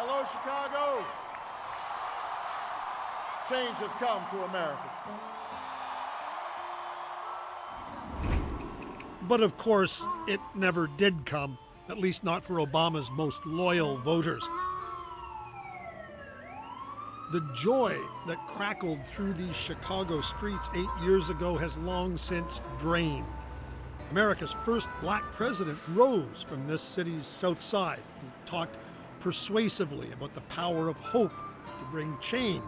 Hello, Chicago. Change has come to America. But of course, it never did come, at least not for Obama's most loyal voters. The joy that crackled through these Chicago streets 8 years ago has long since drained. America's first black president rose from this city's south side and talked persuasively about the power of hope to bring change.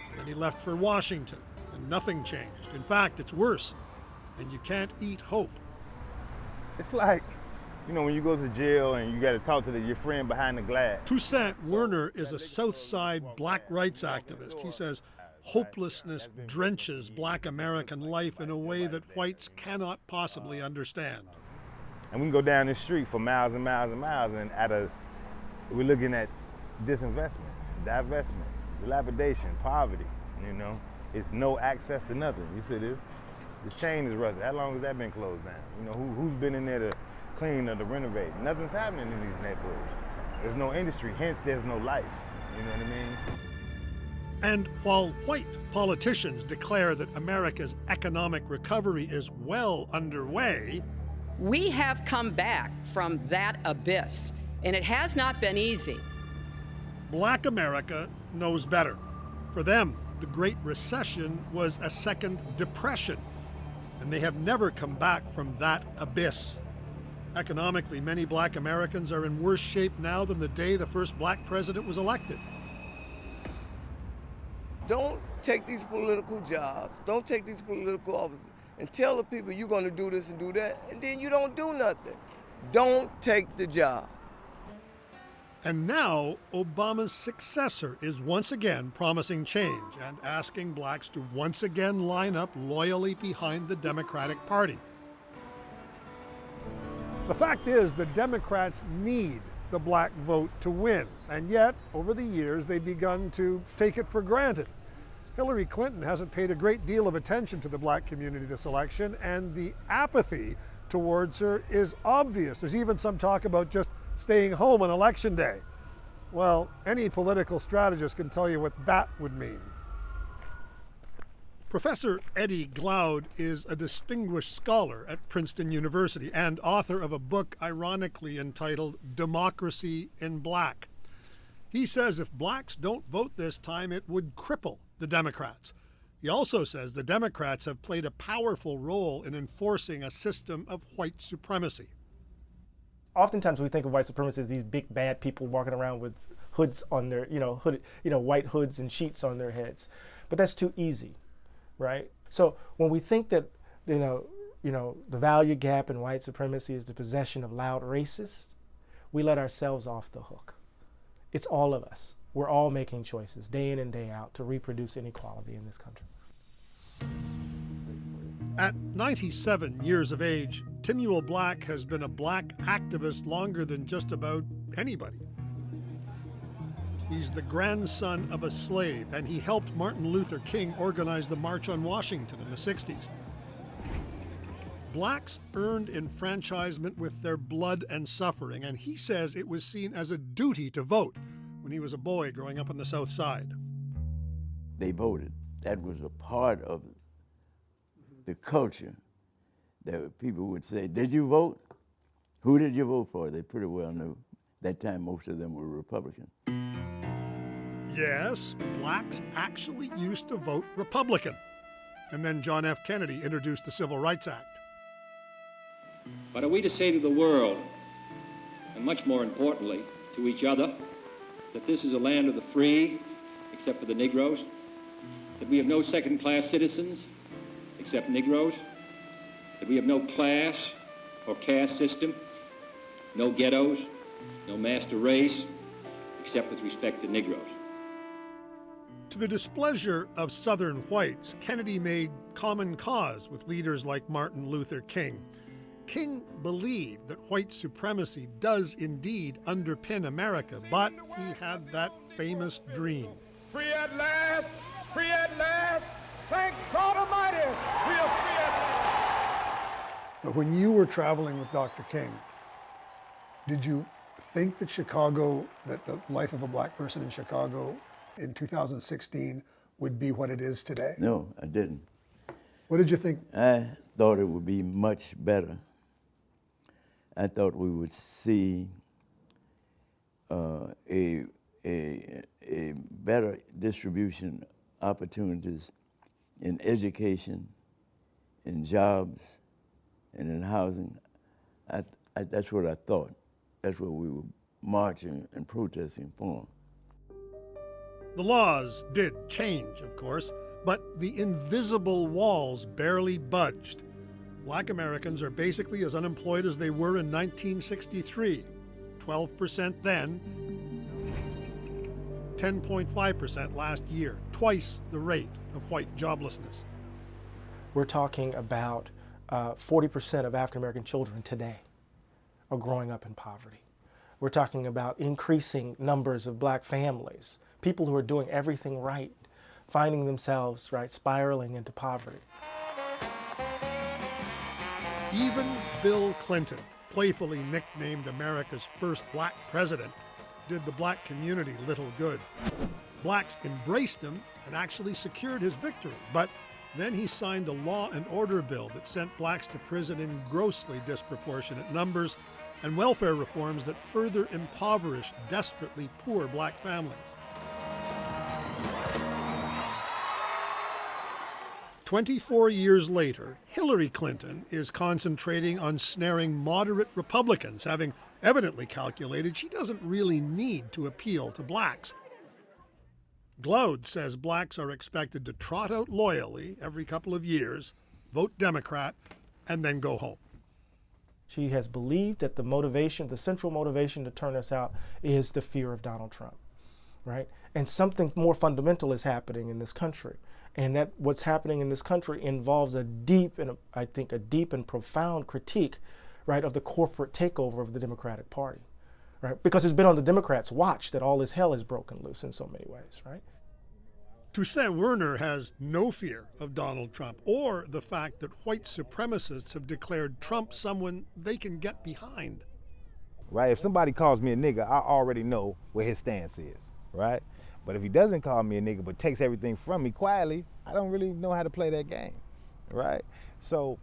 And then he left for Washington, and nothing changed. In fact, it's worse, and you can't eat hope. It's like, you know, when you go to jail and you got to talk to your friend behind the glass. Toussaint Werner is a South Side black rights activist. He says hopelessness drenches black American life in a way that whites cannot possibly understand. And we can go down this street for miles and miles and miles, and we're looking at disinvestment, divestment, dilapidation, poverty, you know. It's no access to nothing. You see this? The chain is rusted. How long has that been closed down? You know, who's been in there to clean or to renovate? Nothing's happening in these neighborhoods. There's no industry, hence there's no life. You know what I mean? And while white politicians declare that America's economic recovery is well underway, we have come back from that abyss, and it has not been easy. black America knows better. For them, the Great Recession was a second depression, and they have never come back from that abyss. Economically, many black Americans are in worse shape now than the day the first black president was elected. Don't take these political jobs, don't take these political offices, and tell the people you're gonna do this and do that, and then you don't do nothing. Don't take the job. And now, Obama's successor is once again promising change and asking blacks to once again line up loyally behind the Democratic Party. The fact is, the Democrats need the black vote to win, and yet, over the years, they've begun to take it for granted. Hillary Clinton hasn't paid a great deal of attention to the black community this election, and the apathy towards her is obvious. There's even some talk about just staying home on election day. Well, any political strategist can tell you what that would mean. Professor Eddie Glaude is a distinguished scholar at Princeton University and author of a book ironically entitled Democracy in Black. He says if blacks don't vote this time, it would cripple the Democrats. He also says the Democrats have played a powerful role in enforcing a system of white supremacy. Oftentimes we think of white supremacy as these big bad people walking around with hoods on their, white hoods and sheets on their heads. But that's too easy, right? So when we think that, the value gap in white supremacy is the possession of loud racists, we let ourselves off the hook. It's all of us. We're all making choices day in and day out to reproduce inequality in this country. At 97 years of age, Timuel Black has been a black activist longer than just about anybody. He's the grandson of a slave, and he helped Martin Luther King organize the March on Washington in the 60s. Blacks earned enfranchisement with their blood and suffering, and he says it was seen as a duty to vote when he was a boy growing up on the South Side. They voted. That was a part of the culture that people would say, did you vote? Who did you vote for? They pretty well knew. That time, most of them were Republican. Yes, blacks actually used to vote Republican. And then John F. Kennedy introduced the Civil Rights Act. But are we to say to the world, and much more importantly, to each other, that this is a land of the free, except for the Negroes? That we have no second-class citizens, except Negroes? That we have no class or caste system, no ghettos, no master race, except with respect to Negroes? To the displeasure of Southern whites, Kennedy made common cause with leaders like Martin Luther King. King believed that white supremacy does indeed underpin America, but he had that famous dream. Free at last! Free at last! Thank God Almighty! We are free at last! But when you were traveling with Dr. King, did you think that that the life of a black person in Chicago in 2016 would be what it is today? No, I didn't. What did you think? I thought it would be much better. I thought we would see a better distribution opportunities in education, in jobs, and in housing. That's what I thought. That's what we were marching and protesting for. The laws did change, of course, but the invisible walls barely budged. Black Americans are basically as unemployed as they were in 1963, 12% then, 10.5% last year, twice the rate of white joblessness. We're talking about 40% of African American children today are growing up in poverty. We're talking about increasing numbers of black families, people who are doing everything right, finding themselves, right, spiraling into poverty. Even Bill Clinton, playfully nicknamed America's first black president, did the black community little good. Blacks embraced him and actually secured his victory, but then he signed a law and order bill that sent blacks to prison in grossly disproportionate numbers and welfare reforms that further impoverished desperately poor black families. 24 years later, Hillary Clinton is concentrating on snaring moderate Republicans, having evidently calculated she doesn't really need to appeal to blacks. Glaude says blacks are expected to trot out loyally every couple of years, vote Democrat, and then go home. She has believed that the central motivation to turn us out is the fear of Donald Trump, right? And something more fundamental is happening in this country. And that what's happening in this country involves a deep and profound critique, right, of the corporate takeover of the Democratic Party, right? Because it's been on the Democrats' watch that all this hell is broken loose in so many ways, right? Toussaint Werner has no fear of Donald Trump or the fact that white supremacists have declared Trump someone they can get behind. Right? If somebody calls me a nigga, I already know what his stance is, right? But if he doesn't call me a nigga but takes everything from me quietly, I don't really know how to play that game, right? So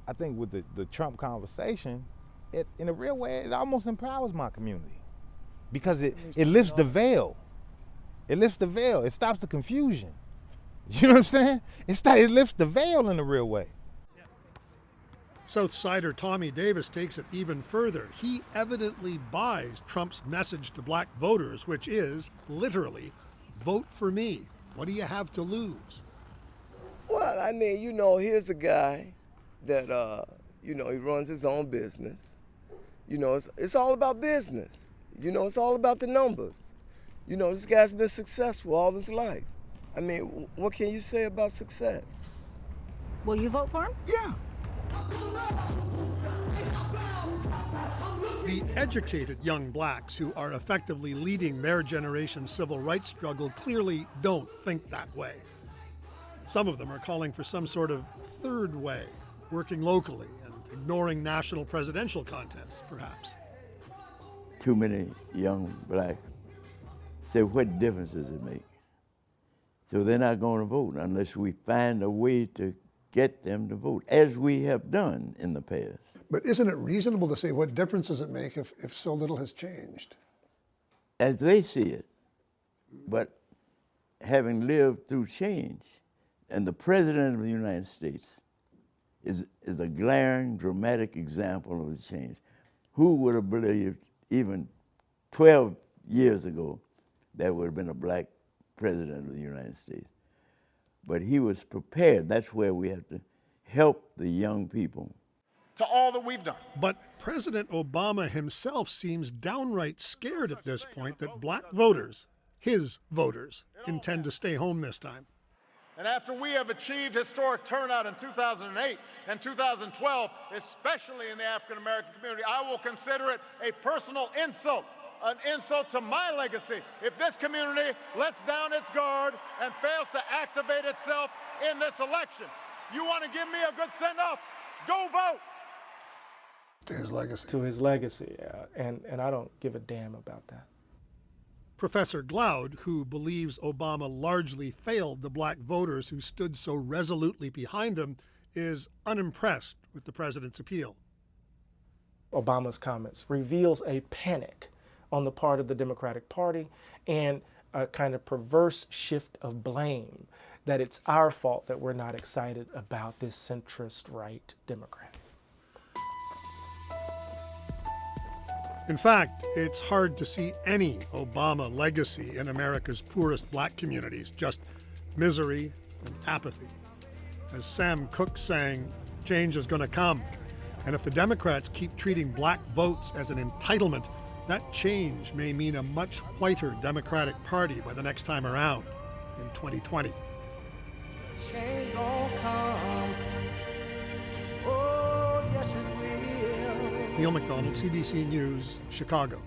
I think with the Trump conversation, in a real way, it almost empowers my community because it lifts the veil. It lifts the veil. It stops the confusion. You know what I'm saying? It lifts the veil in a real way. South Sider Tommy Davis takes it even further. He evidently buys Trump's message to black voters, which is, literally, vote for me. What do you have to lose? Well, I mean, here's a guy that, he runs his own business. It's all about business. It's all about the numbers. This guy's been successful all his life. I mean, what can you say about success? Will you vote for him? Yeah. The educated young blacks who are effectively leading their generation's civil rights struggle clearly don't think that way. Some of them are calling for some sort of third way, working locally and ignoring national presidential contests, perhaps. Too many young blacks say, what difference does it make? So they're not going to vote unless we find a way to get them to vote, as we have done in the past. But isn't it reasonable to say what difference does it make if so little has changed? As they see it, but having lived through change, and the President of the United States is a glaring, dramatic example of the change. Who would have believed even 12 years ago there would have been a black President of the United States? But he was prepared. That's where we have to help the young people. To all that we've done. But President Obama himself seems downright scared at this point that black voters, his voters, intend to stay home this time. And after we have achieved historic turnout in 2008 and 2012, especially in the African American community, I will consider it a personal insult, an insult to my legacy, if this community lets down its guard and fails to activate itself in this election. You want to give me a good send-off? Go vote. To his legacy. To his legacy, and I don't give a damn about that. Professor Glaude, who believes Obama largely failed the black voters who stood so resolutely behind him, is unimpressed with the president's appeal. Obama's comments reveals a panic on the part of the Democratic Party and a kind of perverse shift of blame that it's our fault that we're not excited about this centrist right Democrat. In fact, it's hard to see any Obama legacy in America's poorest black communities, just misery and apathy. As Sam Cooke sang, change is going to come. And if the Democrats keep treating black votes as an entitlement, that change may mean a much whiter Democratic Party by the next time around in 2020. Change gonna come. Oh, yes it will. Neil McDonald, CBC News, Chicago.